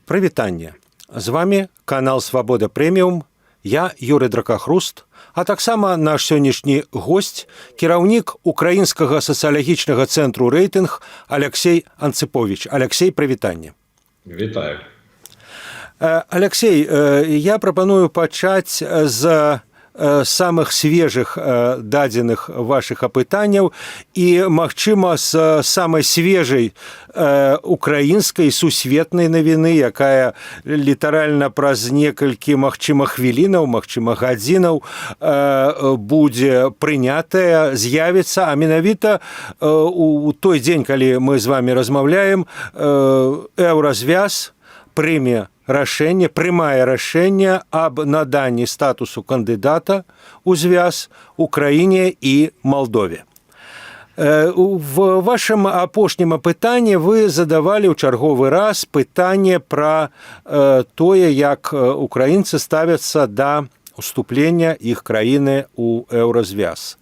Прывітанне. З вами канал Свабода Прэміум, я Юрый Дракахруст, а таксама наш сённяшні госць, кіраўнік украінскага сацыялагічнага цэнтру «Рэйтынг» Алексей Анцыпович. Алексей, прывітанне. Вітаю. Алексей, я прапаную пачаць з самых свежых дадзеных вашых апытанняў і, магчыма, з самай свежай украінскай сусветнай навіны, якая літаральна праз некалькі, магчыма, хвілінаў, магчыма, гадзінаў будзе прынятая, з'явіцца, а менавіта у той дзень, калі мы з вами размаўляем, Еўразвяз прымае рашэнне аб наданні статусу кандыдата ў звяз Украіне і Малдове. В вашым апошнім апытанні вы задавалі ў чарговы раз пытанне пра тое, як украінцы ставяцца да уступлення іх краіны ў Еўразвяз.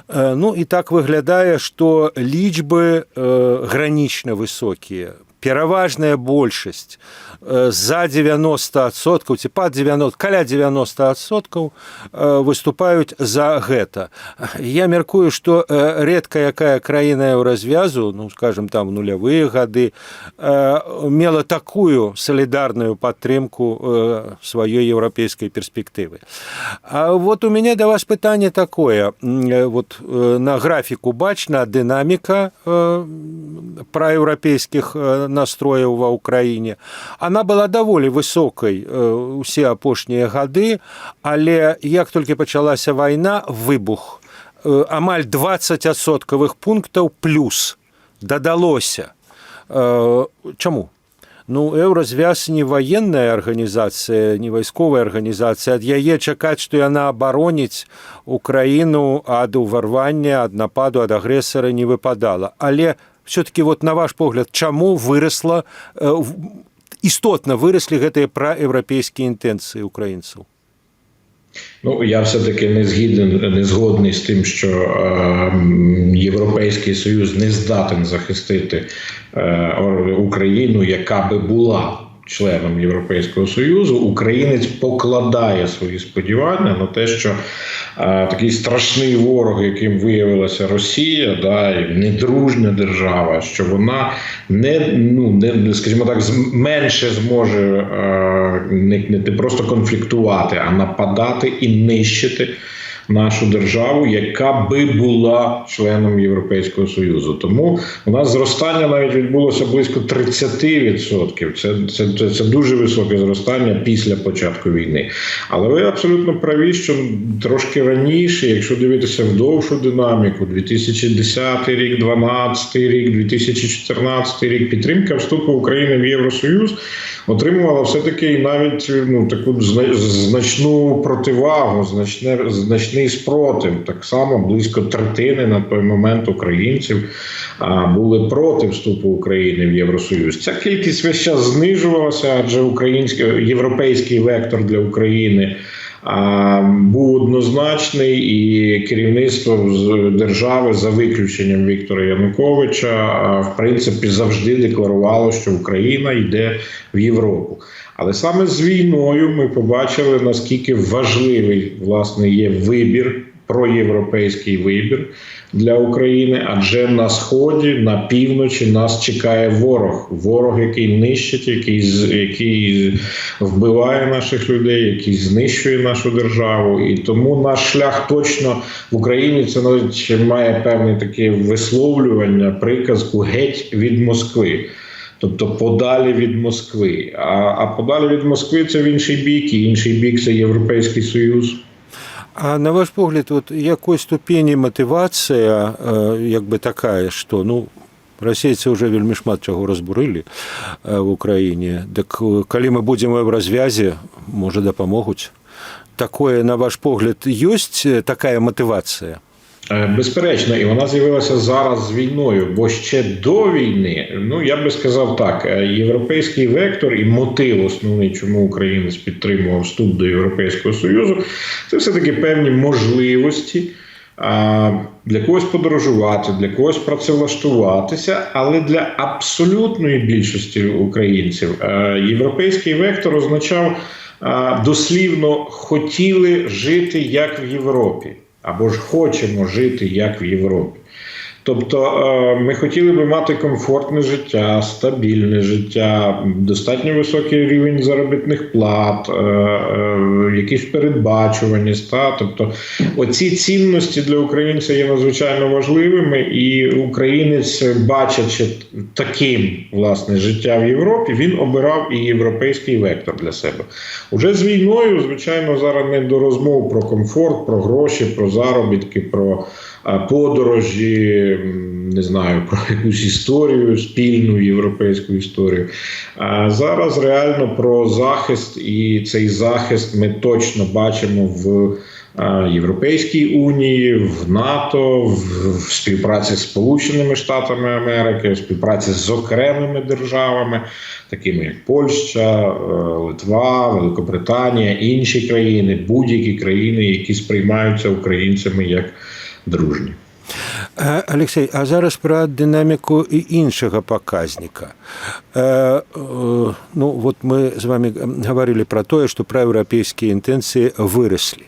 Ну і так выглядае, што лічбы гранічна высокія. Пераважная большасць за 90%, ці пад 90%, каля 90% выступаюць за гэта. Я мяркую, што рэдка якая краіна Еўразвязу, ну, скажем, там нулявыя гады, мела такую салідарную падтрымку сваёй еўрапейскай перспектывы. А вот у мяне да вас пытанне такое. Вот на графіку бачна дынаміка праеўрапейскіх настрояў ва ўкраіне. Она была даволі высокай усе апошнія гады, але як толькі пачалася вайна, выбух, амаль 20% пунктаў плюс дадалося. Чаму? Ну, Еўразвяз не ваенная арганізацыя, не вайсковая арганізацыя. Ад яе чакаць, што яна абароніць Украіну ад уварвання, ад нападу, ад агрэсара не выпадала. Але все-таки, вот на ваш погляд, чаму істотна выраслі гэтыя праеўрапейскія інтэнцыі украінцаў? Ну, я все-таки не згодний з тим, що Європейський Союз не здатен захистити Україну, яка би була членом Європейського Союзу. Українець покладає свої сподівання на те, що такий страшний ворог, яким виявилася Росія, недружня держава, що вона скажімо так, менше зможе не просто конфліктувати, а нападати і нищити нашу державу, яка би була членом Європейського Союзу. Тому у нас зростання навіть відбулося близько 30%. Це дуже високе зростання після початку війни. Але ви абсолютно праві, що трошки раніше, якщо дивитися в довшу динаміку, 2010 рік, 2012 рік, 2014 рік, підтримка вступу України в Євросоюз отримувала все-таки навіть таку значну противагу, значний спротив. Так само близько третини на той момент українців були проти вступу України в Євросоюз. Ця кількість весь час знижувалася, адже європейський вектор для України був однозначний, і керівництво держави, за виключенням Віктора Януковича, в принципі, завжди декларувало, що Україна йде в Європу. Але саме з війною ми побачили, наскільки важливий, власне, є вибір, проєвропейський вибір для України, адже на Сході, на півночі нас чекає ворог. Ворог, який нищить, який вбиває наших людей, який знищує нашу державу. І тому наш шлях точно в Україні, це навіть має певне таке висловлювання, приказку «геть від Москви». Тобто подалі від Москви. А подалі від Москви – це в інший бік, і інший бік – це Європейський Союз. А на ваш погляд, от якой ступені мотивація, якби такая, што, расейцы ўжо вельмі шмат чаго разбурылі в Украіне, дык калі мы будзем у Еўразвязе, можа, дапамогуць. Такое, на ваш погляд, ёсць такая мотивація? Безперечно, і вона з'явилася зараз з війною, бо ще до війни, я би сказав так, європейський вектор і мотив основний, чому українець підтримував вступ до Європейського Союзу, це все-таки певні можливості для когось подорожувати, для когось працевлаштуватися, але для абсолютної більшості українців європейський вектор означав дослівно «хотіли жити як в Європі» або ж «хочемо жити як в Європі». Тобто ми хотіли би мати комфортне життя, стабільне життя, достатньо високий рівень заробітних плат, якісь передбачуваність. Тобто оці цінності для українця є надзвичайно важливими, і українець, бачачи таким, власне, життя в Європі, він обирав і європейський вектор для себе. Уже з війною, звичайно, зараз не до розмов про комфорт, про гроші, про заробітки, про подорожі, не знаю, про якусь історію, спільну європейську історію. А зараз реально про захист, і цей захист ми точно бачимо в Європейській Унії, в НАТО, в співпраці з Сполученими Штатами Америки, в співпраці з окремими державами, такими як Польща, Литва, Великобританія, інші країни, будь-які країни, які сприймаються українцями як дружні. Алексей, а зараз про динаміку іншого показника. Ну, вот мы с вами говорили про то, что проевропейские интенции выросли.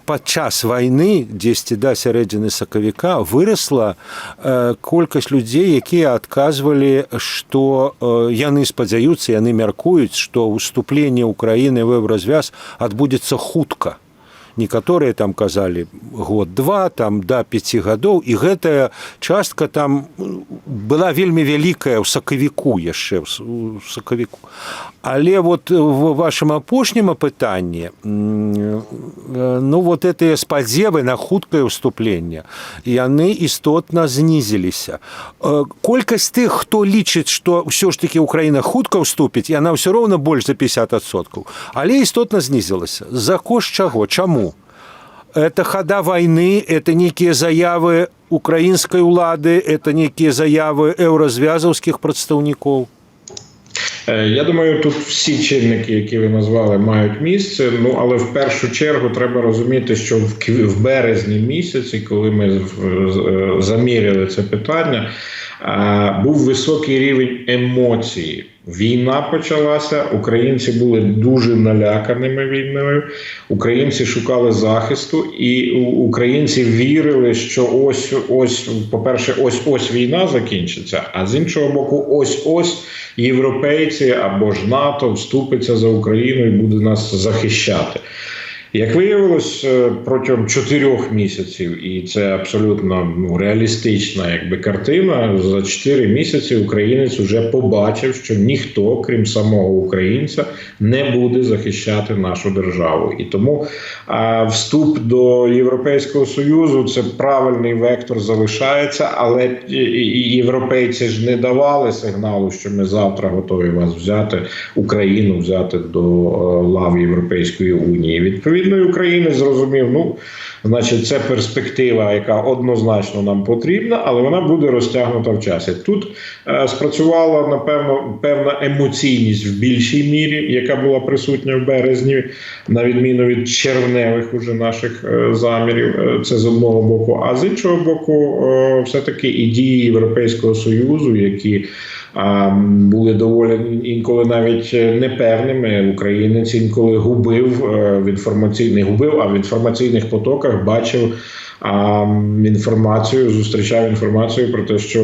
Падчас вайны, дзесьці да сярэдзіны сакавіка, вырасла колькасць людзей, якія адказвалі, што яны спадзяюцца, яны мяркуюць, што ўступленне Украіны в еўразвяз адбудзецца хутка. Некаторыя там казалі год-два, там да 5 гадоў, і гэтая частка там была вельмі вялікая ў сакавіку яшчэ, ў сакавіку. Але вот в вашым апошнім апытанні, ну вот гэтыя спадзевы на хуткае ўступленне, яны істотна знізіліся. Колькасць тых, хто лічыць, што ўсё ж такі Украіна хутка ўступіць, яна ўсё роўна больш за 50%, але істотна знізілася. За кошт чаго? Чаму? Это хода войны, это некие заявы украинской улады, это некие заявы еўразвязаўскіх прадстаўнікоў? Я думаю, тут всі чинники, які ви назвали, мають місце. Ну, але в першу чергу треба розуміти, що в березні місяці, коли ми заміряли це питання, був високий рівень емоцій. Війна почалася, українці були дуже наляканими війною, українці шукали захисту, і українці вірили, що ось, по-перше, ось війна закінчиться, а з іншого боку, ось європейці або ж НАТО вступиться за Україну і буде нас захищати. Як виявилось, протягом 4 місяців, і це абсолютно реалістична картина, за 4 місяці українець вже побачив, що ніхто, крім самого українця, не буде захищати нашу державу. І тому вступ до Європейського Союзу – це правильний вектор, залишається, але європейці ж не давали сигналу, що ми завтра готові вас взяти, Україну взяти до лав Європейської Унії. Відповідно, українець зрозумів, значить, це перспектива, яка однозначно нам потрібна, але вона буде розтягнута в часі. Тут спрацювала, напевно, певна емоційність в більшій мірі, яка була присутня в березні, на відміну від червневих уже наших замірів. Це з одного боку. А з іншого боку, все-таки і дії Європейського Союзу, які були доволі інколи навіть непевними. Українець інколи в інформаційних потоках бачив інформацію, зустрічав інформацію про те, що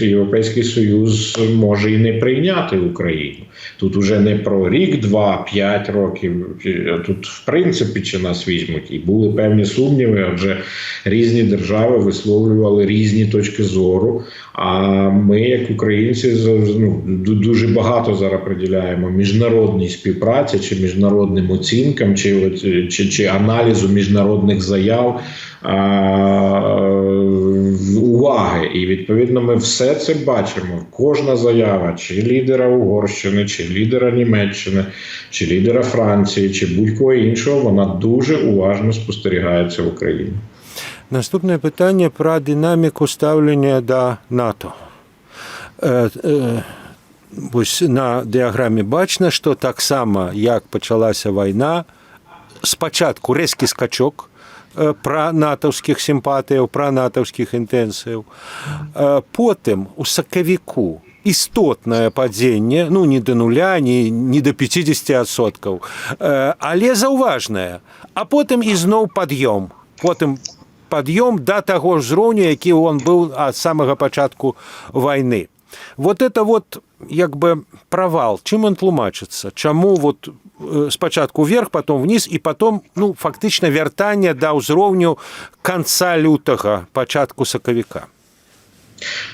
Європейський Союз може і не прийняти Україну. Тут уже не про рік, 2, 5 років, тут в принципі чи нас візьмуть. І були певні сумніви, адже різні держави висловлювали різні точки зору. А ми, як українці, дуже багато зараз приділяємо міжнародній співпраці, чи міжнародним оцінкам, чи аналізу міжнародних заяв уваги. І, відповідно, ми все це бачимо. Кожна заява, чи лідера Угорщини, чи лідера Німеччини, чи лідера Франції, чи будь-кого іншого, вона дуже уважно спостерігається в Україні. Наступне питання про динаміку ставлення до НАТО. Ось на діаграмі бачно, що так само, як почалася війна, спачатку рэзкі скачок пранатаўскіх сімпатыяў, пранатаўскіх інтэнцыяў. Потым у сакавіку істотнае падзенне, ну, не да нуля, не да 50%, але заўважнае. А потым ізноў пад'ём. Потым пад'ём да таго ж узроўню, які он быў ад самага пачатку вайны. Вот это вот як бы провал. Чым он тлумачыцца? Чаму вот спачатку вверх, потом вниз, і потом, ну, фактычна вяртанне да ўзроўню канца лютага, пачатку сакавіка?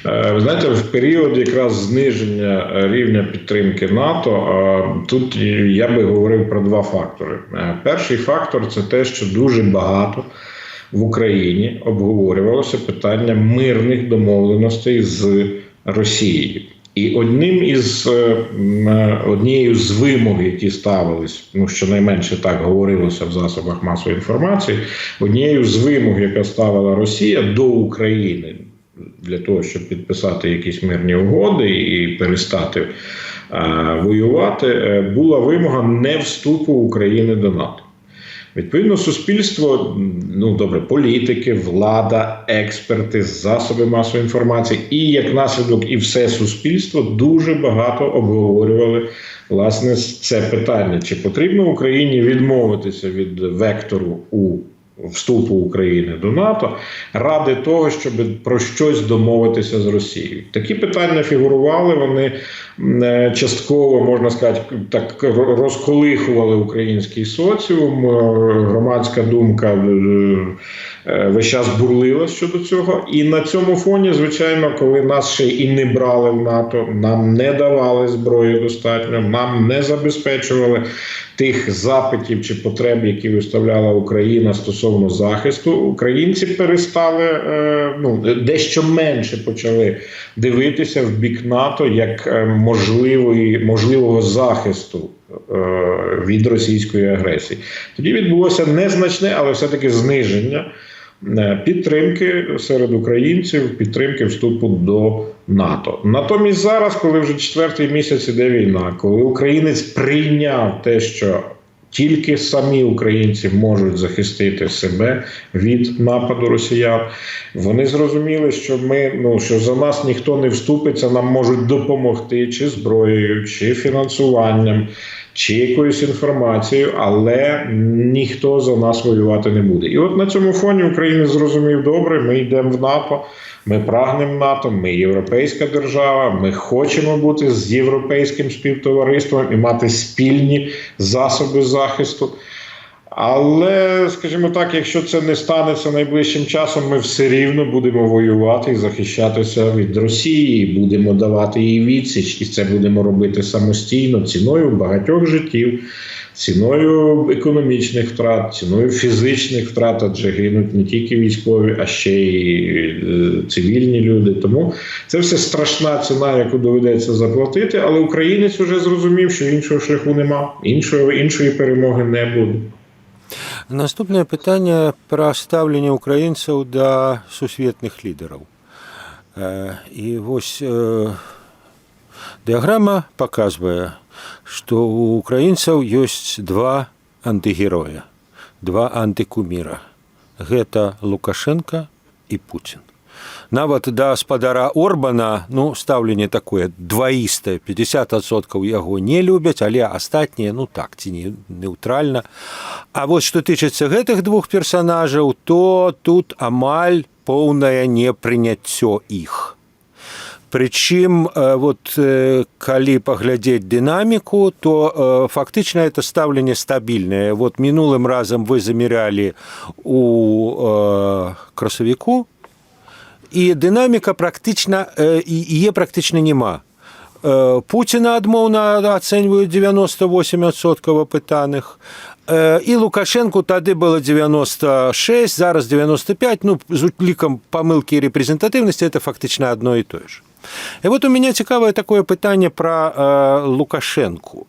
Ви знаєте, в період якраз зниження рівня підтримки НАТО, тут я би говорив про два фактори. Перший фактор – це те, що дуже багато в Україні обговорювалося питання мирних домовленостей з Росією. І однією з вимог, які ставились, ну, щонайменше так говорилося в засобах масової інформації, однією з вимог, яка ставила Росія до України для того, щоб підписати якісь мирні угоди і перестати воювати, була вимога не вступу України до НАТО. Відповідно, суспільство, ну добре, політики, влада, експерти, засоби масової інформації і, як наслідок, і все суспільство дуже багато обговорювали, власне, це питання. Чи потрібно Україні відмовитися від вектору вступу України до НАТО ради того, щоб про щось домовитися з Росією. Такі питання фігурували, вони частково, можна сказати, так розколихували український соціум, громадська думка весь час бурлила щодо цього. І на цьому фоні, звичайно, коли нас ще і не брали в НАТО, нам не давали зброї достатньо, нам не забезпечували тих запитів чи потреб, які виставляла Україна стосовно захисту, українці перестали, дещо менше почали дивитися в бік НАТО як можливого захисту від російської агресії. Тоді відбулося незначне, але все-таки зниження підтримки серед українців, підтримки вступу до НАТО. Натомість зараз, коли вже 4-й місяць іде війна, коли українець прийняв те, що тільки самі українці можуть захистити себе від нападу росіян, вони зрозуміли, що що за нас ніхто не вступиться, нам можуть допомогти чи зброєю, чи фінансуванням, чи якоюсь інформацією, але ніхто за нас воювати не буде. І от на цьому фоні українець зрозумів: добре, ми йдемо в НАТО, ми прагнемо НАТО, ми європейська держава, ми хочемо бути з європейським співтовариством і мати спільні засоби захисту. Але, скажімо так, якщо це не станеться найближчим часом, ми все рівно будемо воювати і захищатися від Росії, будемо давати їй відсіч, і це будемо робити самостійно, ціною багатьох життів, ціною економічних втрат, ціною фізичних втрат, адже гинуть не тільки військові, а ще й цивільні люди. Тому це все страшна ціна, яку доведеться заплатити, але українець вже зрозумів, що іншого шляху нема, іншої перемоги не буде. Наступнае пытанне пра стаўленне украінцаў да сусветных лідараў. І вось дыяграма паказвае, што у украінцаў ёсць два антыгероя, два антыкуміра. Гэта Лукашенко і Путін. Нават да спадара Орбана, стаўленне такое дваістае, 50% яго не любяць, але астатнія, так, ці не неўтральна. А вось што тычыцца гэтых двух персанажаў, то тут амаль поўнае непрыняццё іх. Прычым, калі паглядзець дынаміку, то фактычна это стаўленне стабільнае. Мінулым разам вы замерялі у красавіку, і дынаміка практычна няма. Пуціна адмоўна ацэньваюць 98% апытаных, і Лукашенку тады было 96, зараз 95, з утлікам памылкі і рэпрэзентатыўнасці это фактычна адно і тое ж. І у мяне цікавае такое пытанне пра Лукашенку.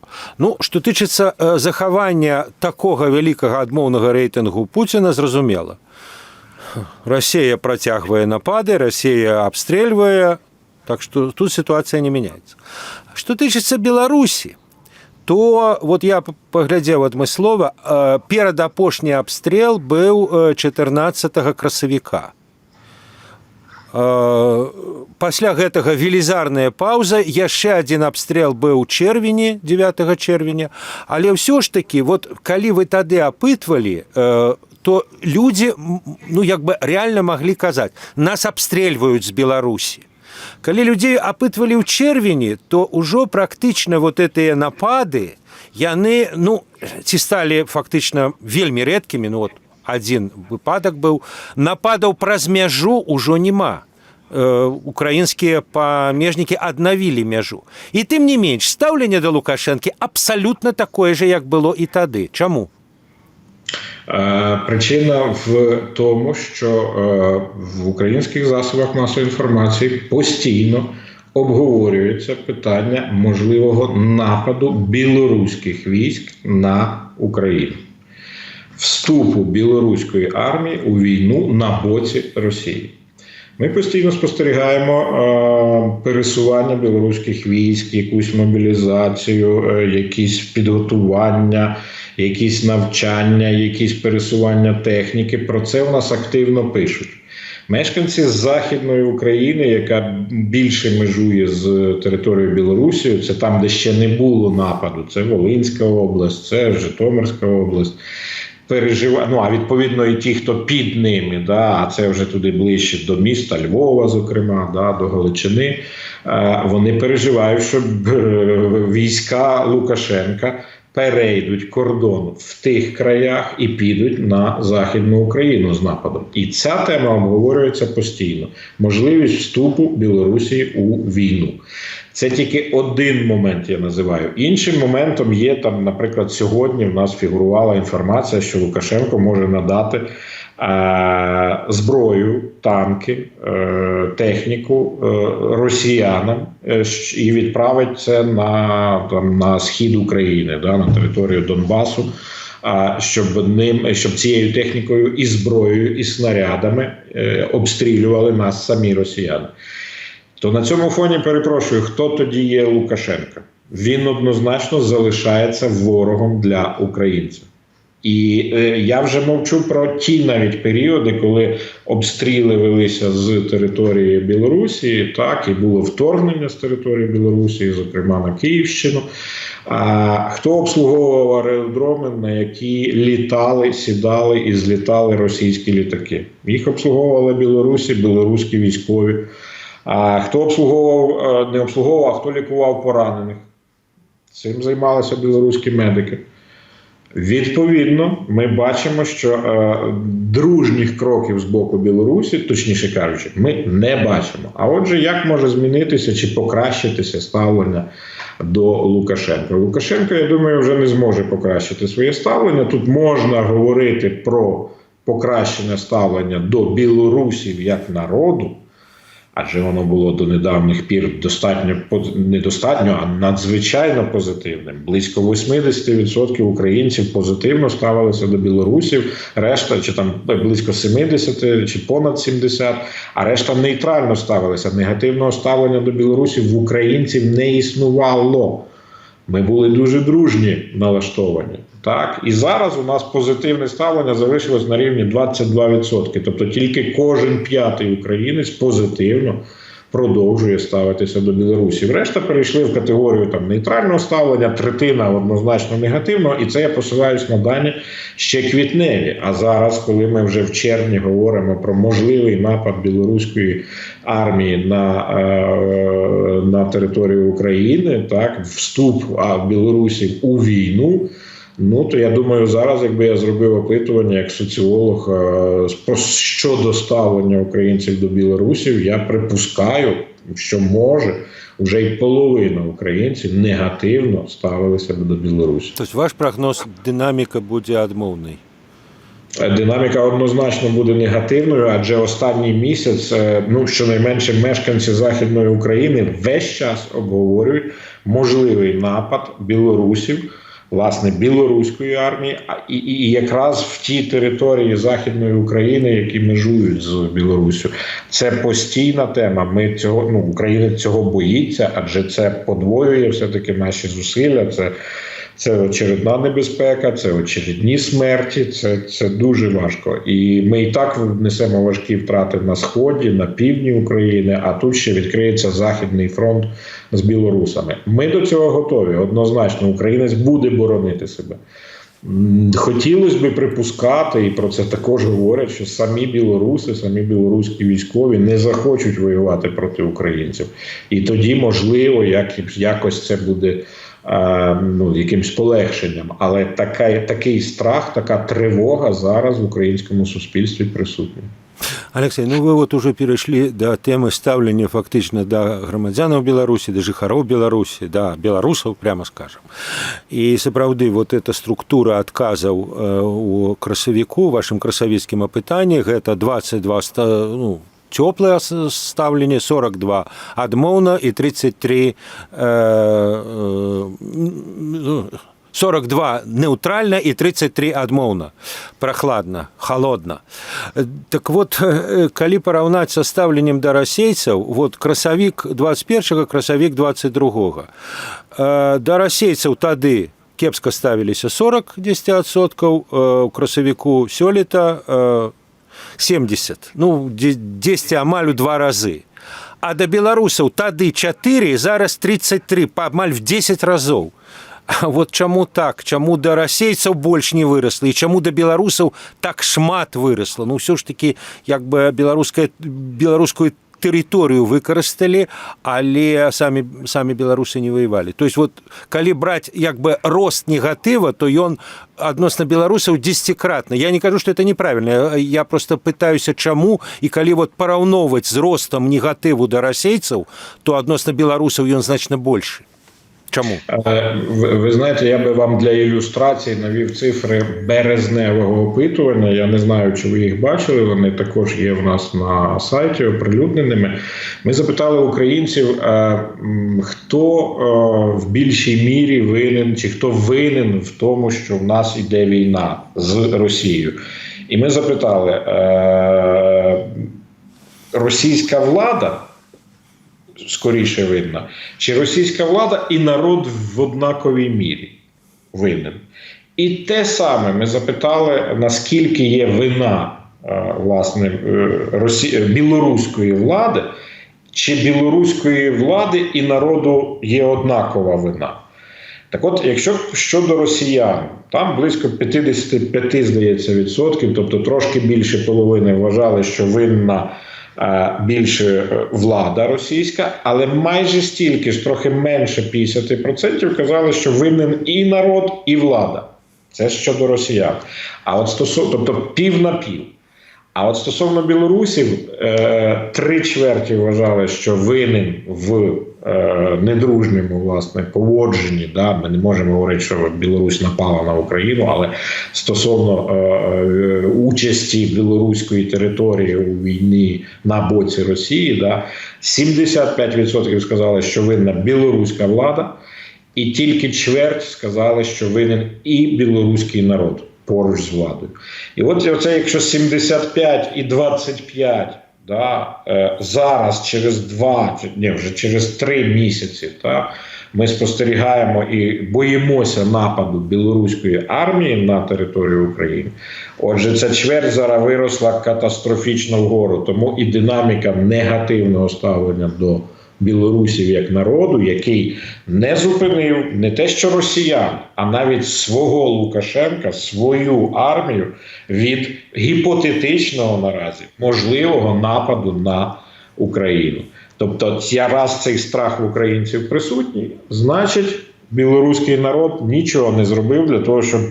Што тычыцца захавання такога вялікага адмоўнага рэйтынгу Пуціна, зразумела. Россия протягивает напады, Россия обстреливает, так что тут ситуация не меняется. Что тычется Беларуси, то вот я паглядзеў адмыслова, перадапошні абстрэл быў 14 красавіка. Пасля гэтага велізарная паўза, яшчэ адзін абстрэл быў у чэрвені, 9 чэрвеня, але ўсё ж такі, вот, калі вы тады апытвалі, то людзі, ну, як бы рэальна маглі казаць, нас абстрэльваюць з Беларусі. Калі людзей апытвалі ў чэрвені, то ўжо практычна вот гэтыя напады, яны, ну, ці сталі фактычна вельмі рэдкімі, ну, вот, адзін выпадак быў, нападаў праз мяжу ўжо няма. Украінскія памежнікі аднавілі мяжу. І тым не менш, стаўленне да Лукашэнкі абсалютна такое же, як было і тады. Чаму? Причина в тому, що в українських засобах масової інформації постійно обговорюється питання можливого нападу білоруських військ на Україну. Вступу білоруської армії у війну на боці Росії. Ми постійно спостерігаємо пересування білоруських військ, якусь мобілізацію, якісь підготування, якісь навчання, якісь пересування техніки. Про це в нас активно пишуть. Мешканці Західної України, яка більше межує з територією Білорусі, це там, де ще не було нападу, це Волинська область, це Житомирська область, ну, а відповідно і ті, хто під ними, да, а це вже туди ближче до міста Львова, зокрема, да, до Галичини, вони переживають, що війська Лукашенка перейдуть кордон в тих краях і підуть на Західну Україну з нападом. І ця тема обговорюється постійно. Можливість вступу Білорусі у війну. Це тільки один момент, я називаю. Іншим моментом є, там, наприклад, сьогодні в нас фігурувала інформація, що Лукашенко може надати зброю, танки, техніку росіянам і відправить це на схід України, да, на територію Донбасу, щоб цією технікою і зброєю, і снарядами обстрілювали нас самі росіяни. То на цьому фоні, перепрошую, хто тоді є Лукашенко? Він однозначно залишається ворогом для українців. І я вже мовчу про ті навіть періоди, коли обстріли велися з території Білорусі, так, і було вторгнення з території Білорусі, зокрема на Київщину. Хто обслуговував аеродроми, на які літали, сідали і злітали російські літаки? Їх обслуговували Білорусі, білоруські військові. Хто обслуговував, не обслуговував, а хто лікував поранених? Цим займалися білоруські медики. Відповідно, ми бачимо, що дружніх кроків з боку Білорусі, точніше кажучи, ми не бачимо. А отже, як може змінитися чи покращитися ставлення до Лукашенка? Лукашенко, я думаю, вже не зможе покращити своє ставлення. Тут можна говорити про покращення ставлення до білорусів як народу, адже воно було до недавніх пір недостатньо, а надзвичайно позитивним. Близько 80% українців позитивно ставилися до білорусів, решта, чи там близько 70, чи понад 70%, а решта нейтрально ставилися. Негативного ставлення до білорусів в українців не існувало. Ми були дуже дружні налаштовані. Так? І зараз у нас позитивне ставлення залишилось на рівні 22%. Тобто тільки кожен п'ятий українець позитивно продовжує ставитися до Білорусі. Решта перейшли в категорію там, нейтрального ставлення, третина однозначно негативного. І це я посилаюсь на дані ще квітневі. А зараз, коли ми вже в червні говоримо про можливий напад білоруської армії на територію України, так, вступ білорусів у війну, ну, то я думаю, зараз, якби я зробив опитування як соціолог щодо ставлення українців до білорусів, я припускаю, що може вже й половина українців негативно ставилися до Білорусі. Тобто ваш прогноз, динаміка буде відмовною? Динаміка однозначно буде негативною, адже останній місяць, ну, щонайменше мешканці Західної України весь час обговорюють можливий напад білорусів власне, білоруської армії, і якраз в ті території Західної України, які межують з Білоруссю. Це постійна тема. Україна цього боїться, адже це подвоює все-таки наші зусилля. Це очередна небезпека, це очередні смерті, це дуже важко. І ми і так несемо важкі втрати на Сході, на півдні України, а тут ще відкриється Західний фронт з білорусами. Ми до цього готові, однозначно, українець буде боронити себе. Хотілося б припускати, і про це також говорять, що самі білоруси, самі білоруські військові не захочуть воювати проти українців. І тоді, можливо, якось це буде якимсь полегшенням. Але такий страх, така тривога зараз в українському суспільстві присутня. Алексей, вы вот уже перешли до темы ставлення фактично до громадянів Білорусі, до жихарів Білорусі, до білорусів, прямо скажем. І сапраўды, вот эта структура адказаў у красавіку, вашым красавіцкім апытанні, гэта 22 теплое ставление, 42 адмоўна и 33 42 нейтрально и 33 адмоўна. Прохладно, холодно. Так вот, калі параўнаць со ставленнем до расейцаў, вот красавік 21-го, красавік 22-го. До расейцаў тады кепска ставіліся 40%, у красавіку сёлета 70, 10 амаль у 2 разы. А до беларусаў тады 4, зараз 33, амаль в 10 разоў. Вот чаму так? Чаму да расейцаў больш не вырасла? І чаму да беларусаў так шмат вырасла? Ўсё ж такі, як бы беларускую тэрыторыю выкарысталі, але самі беларусы не воевалі. То есть вот калі браць як бы рост негатыва, то ён адносна беларусаў 10-кратны. Я не кажу, что это неправильно, я просто пытаюся чаму, і калі вот параўноўваць з ростам негатыву да расейцаў, то адносна беларусаў ён значна большы. Чому? Ви знаєте, я би вам для ілюстрації навів цифри березневого опитування. Я не знаю, чи ви їх бачили, вони також є в нас на сайті оприлюдненими. Ми запитали українців, хто в більшій мірі винен, чи хто винен в тому, що в нас йде війна з Росією. І ми запитали, російська влада скоріше винна, чи російська влада і народ в однаковій мірі винен. І те саме ми запитали, наскільки є вина, власне, білоруської влади, чи білоруської влади і народу є однакова вина. Так от, якщо щодо росіян, там близько 55, здається, відсотків, тобто трошки більше половини вважали, що винна більше влада російська, але майже стільки ж, трохи менше 50% казали, що винен і народ, і влада. Це щодо росіян. А от тобто пів на пів. А от стосовно білорусів, 3/4 вважали, що винен в недружньому, власне, поводженні. Да? Ми не можемо говорити, що Білорусь напала на Україну, але стосовно участі білоруської території у війні на боці Росії, да? 75% сказали, що винна білоруська влада, і тільки чверть сказали, що винен і білоруський народ поруч з владою. І от це, якщо 75 і 25, да, зараз вже через 3 місяці, да, ми спостерігаємо і боїмося нападу білоруської армії на територію України. Отже, ця чверть зараз виросла катастрофічно вгору, тому і динаміка негативного ставлення до білорусів як народу, який не зупинив не те що росіян, а навіть свого Лукашенка, свою армію від гіпотетичного наразі можливого нападу на Україну. Тобто, раз цей страх в українців присутній, значить, білоруський народ нічого не зробив для того, щоб,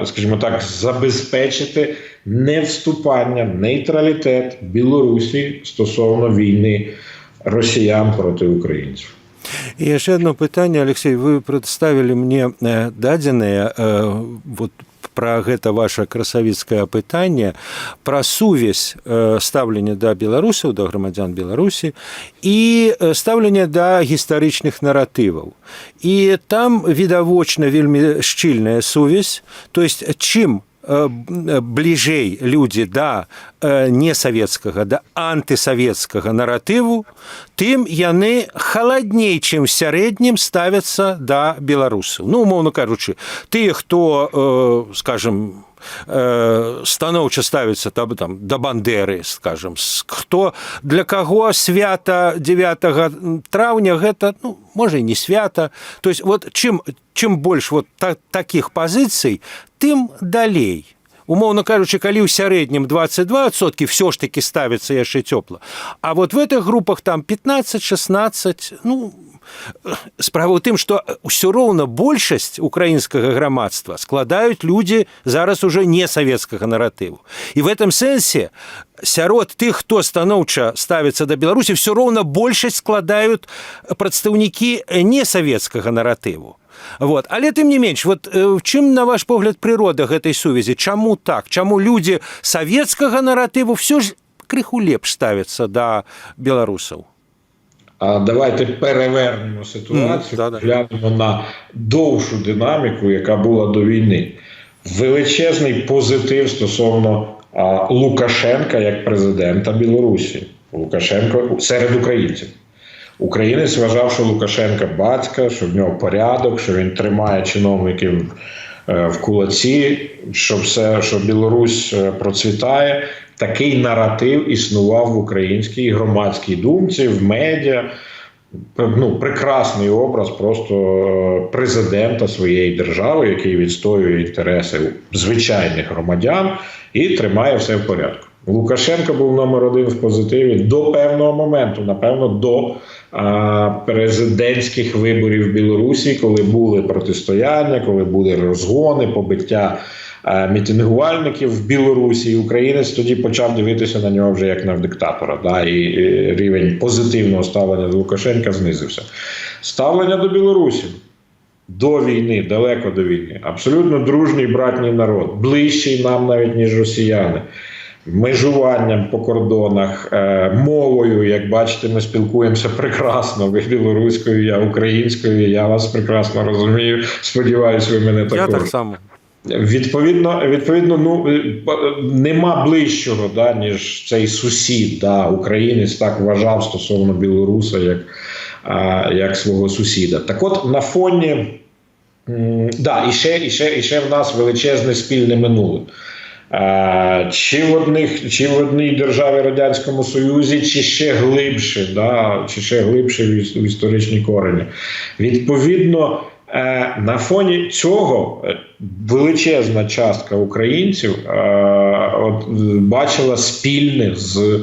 скажімо так, забезпечити невступання, нейтралітет Білорусі стосовно війни росіян проти українців. І яшчэ одно пытанне, Алексей, вы прадставілі мне дадзеныя вот пра гэта ваша красавіцкае пытанне, пра сувязь стаўлення да беларусаў, да грамадзян Беларусі і стаўлення да гістарычных наратываў. І там відавочна вельмі шчыльная сувязь, то есть чым бліжэй людзі да несавецкага, да антысавецкага наратыву, тым яны халадней, чым в сярэднім ставяцца да беларусаў. Ну, умоўна кажучы, тыя, хто, скажем, станоўча ставіцца там, да Бандеры, скажем, хто для каго свята 9 траўня гэта, ну, можа і не свята. То есть вот чым больш вот такіх пазіцый, тым далей. Умоўна кажучы, калі ў сярэднім 22% все ж таки ставіцца яшчэ цёпла. А вот в этих групах там 15-16, ну, справа ў тым, што ўсё роўна большасць украінскага грамадства складаюць людзі зараз уже не савецкага наратыву. І в этом сэнсе сярод тых, хто станоўча ставіцца да Беларусі, ўсё роўна большасць складаюць прадстаўнікі несавецкага наратыву. Вот. Але тым не менш, вот, чым, на ваш погляд, прырода гэтай сувязі? Чаму так? Чаму людзі савецкага наратыву все ж крыху лепш ставяцца да беларусаў? А давайте перевернемо ситуацію, глянемо на довшу динаміку, яка була до війни. Величезний позитив стосовно Лукашенка як президента Білорусі. Лукашенко серед українців. Українець вважав, що Лукашенка батька, що в нього порядок, що він тримає чиновників в кулаці, що Білорусь процвітає. Такий наратив існував в українській громадській думці, в медіа. Ну, прекрасний образ просто президента своєї держави, який відстоює інтереси звичайних громадян і тримає все в порядку. Лукашенко був номер 1 в позитиві до певного моменту, напевно, до президентських виборів в Білорусі, коли були протистояння, коли були розгони, побиття мітингувальників в Білорусі. І українець тоді почав дивитися на нього вже як на диктатора. Да? І рівень позитивного ставлення до Лукашенка знизився. Ставлення до Білорусі до війни, далеко до війни. Абсолютно дружній братній народ. Ближчий нам навіть, ніж росіяни. Межуванням по кордонах, мовою, як бачите, ми спілкуємося прекрасно. Ви білоруською, я українською, я вас прекрасно розумію. Сподіваюсь, ви мене також. Я так само. Відповідно, ну, нема ближчого, да, ніж цей сусід. Да, українець так вважав стосовно білоруса, як свого сусіда. Так от, на фоні, да, і ще в нас величезне спільне минуле. Чи в одній державі Радянському Союзі, чи ще глибше, да, чи ще глибше в історичні корені. Відповідно, на фоні цього величезна частка українців бачила спільне з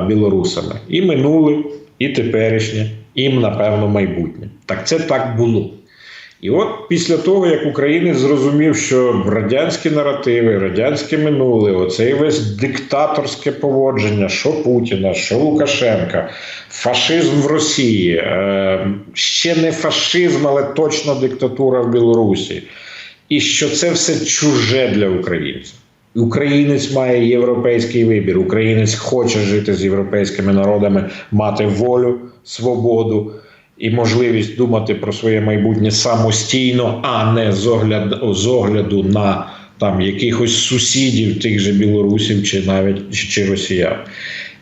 білорусами. І минуле, і теперішнє, і, напевно, майбутнє. Так це так було. І от після того, як українець зрозумів, що радянські наративи, радянське минуле, оцей весь диктаторське поводження, що Путіна, що Лукашенка, фашизм в Росії, ще не фашизм, але точно диктатура в Білорусі, і що це все чуже для українців. Українець має європейський вибір, українець хоче жити з європейськими народами, мати волю, свободу і можливість думати про своє майбутнє самостійно, а не з огляду на там якихось сусідів, тих же білорусів чи навіть чи росіян.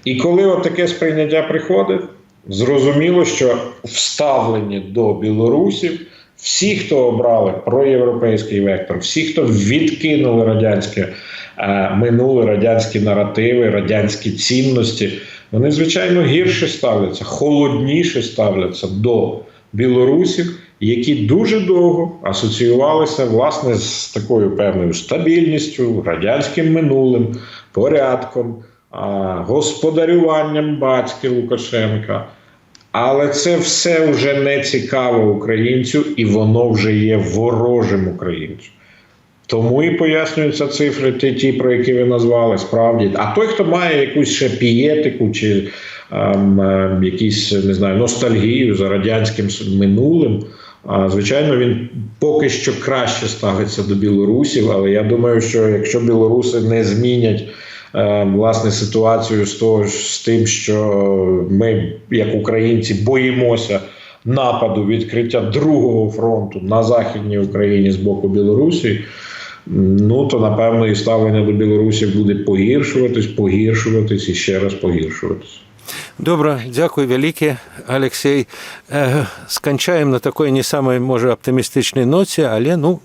І коли от таке сприйняття приходить, зрозуміло, що вставлені до білорусів всі, хто обрали проєвропейський вектор, всі, хто відкинули радянське минуле, радянські наративи, радянські цінності, вони, звичайно, гірше ставляться, холодніше ставляться до білорусів, які дуже довго асоціювалися, власне, з такою певною стабільністю, радянським минулим, порядком, господарюванням батьки Лукашенка. Але це все вже не цікаво українцю, і воно вже є ворожим українцю. Тому і пояснюються цифри ті, про які ви назвали, справді. А той, хто має якусь ще пієтику чи якісь, не знаю, ностальгію за радянським минулим, Звичайно, він поки що краще ставиться до білорусів, але я думаю, що якщо білоруси не змінять власне ситуацію з тим, що ми, як українці, боїмося нападу, відкриття другого фронту на Західній Україні з боку Білорусі, ну, то, напевно, і ставлення до білорусів буде погіршуватись і ще раз погіршуватись. Добре, дякую велике, Олексій. Скончаємо на такой не самой, може, оптимістичній ноті, але, ну,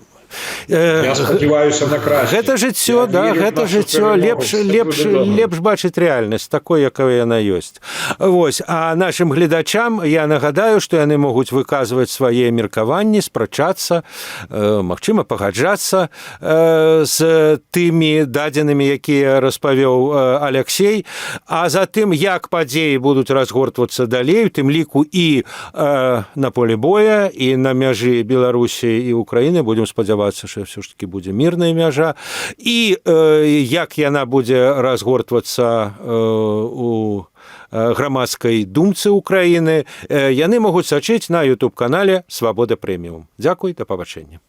я сподіваюся на краще. Гэта жыццё, да, гэта жыццё, лепш бачыць рэальнасць такой, якая яна ёсць. Вось, а нашим гледачам я нагадаю, што яны могуць выказваць свае меркаванні, спрачацца, магчыма, пагаджацца з тымі дадзенымі, якія распавёў Алексей, а затым, як падзеі будуць разгортвацца далей, у тым ліку і на поле боя, і на мяжы Беларусі і Украіны, будзем спадзявацца, що все ж таки будзе мірная мяжа, і як яна будзе разгортвацца у грамадскай думцы Украіны, яны могуць сачыць на YouTube-канале «Свабода Прэміум». Дзякуй, да пабачэння.